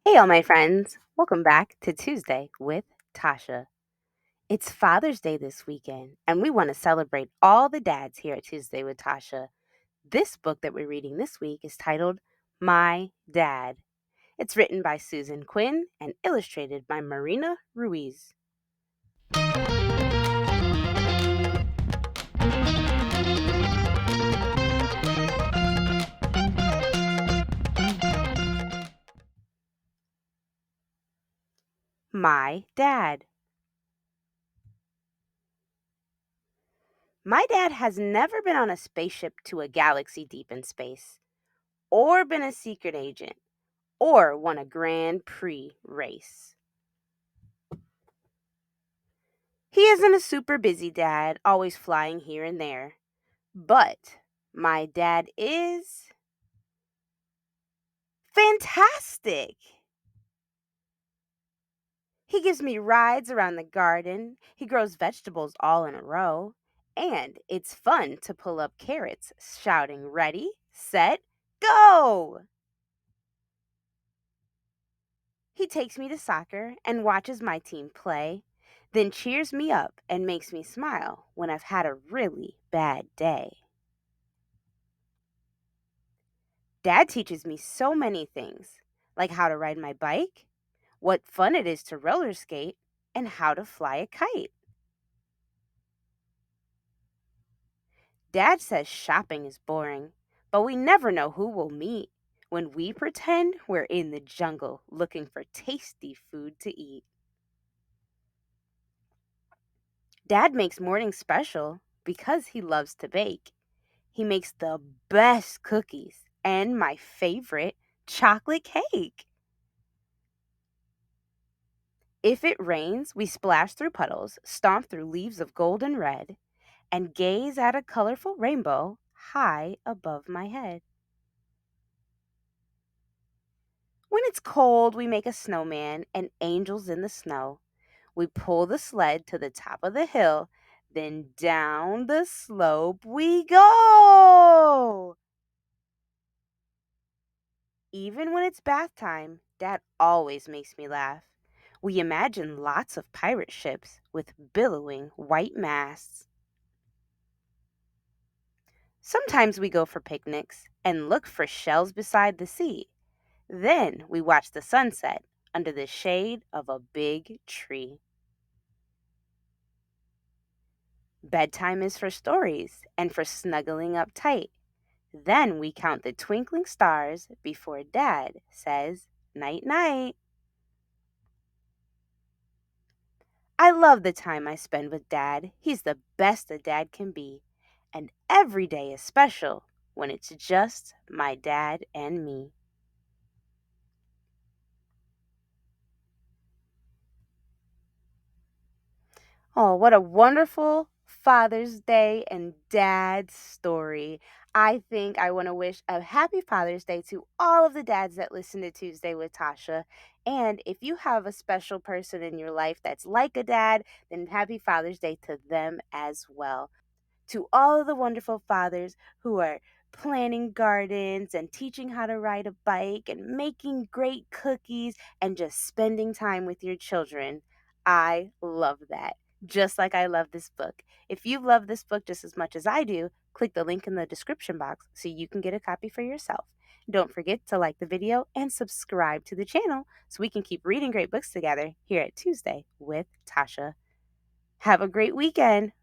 Hey, all my friends. Welcome back to Tuesday with Tasha. It's Father's Day this weekend, and we want to celebrate all the dads here at Tuesday with Tasha. This book that we're reading this week is titled My Dad. It's written by Susan Quinn and illustrated by Marina Ruiz. My Dad. My dad has never been on a spaceship to a galaxy deep in space, or been a secret agent, or won a Grand Prix race. He isn't a super busy dad, always flying here and there. But my dad is fantastic. He gives me rides around the garden. He grows vegetables all in a row. And it's fun to pull up carrots, shouting, "Ready, set, go!" He takes me to soccer and watches my team play, then cheers me up and makes me smile when I've had a really bad day. Dad teaches me so many things, like how to ride my bike, what fun it is to roller skate, and how to fly a kite. Dad says shopping is boring, but we never know who we'll meet when we pretend we're in the jungle looking for tasty food to eat. Dad makes mornings special because he loves to bake. He makes the best cookies and my favorite, chocolate cake. If it rains, we splash through puddles, stomp through leaves of gold and red, and gaze at a colorful rainbow high above my head. When it's cold, we make a snowman and angels in the snow. We pull the sled to the top of the hill, then down the slope we go. Even when it's bath time, Dad always makes me laugh. We imagine lots of pirate ships with billowing white masts. Sometimes we go for picnics and look for shells beside the sea. Then we watch the sunset under the shade of a big tree. Bedtime is for stories and for snuggling up tight. Then we count the twinkling stars before Dad says night night. I love the time I spend with Dad. He's the best a dad can be. And every day is special when it's just my dad and me. Oh, what a wonderful Father's Day and Dad's story. I think I want to wish a happy Father's Day to all of the dads that listen to Tuesday with Tasha. And if you have a special person in your life that's like a dad, then happy Father's Day to them as well. To all of the wonderful fathers who are planting gardens and teaching how to ride a bike and making great cookies and just spending time with your children. I love that. Just like I love this book. If you love this book just as much as I do, click the link in the description box so you can get a copy for yourself. Don't forget to like the video and subscribe to the channel so we can keep reading great books together here at Tuesday with Tasha. Have a great weekend.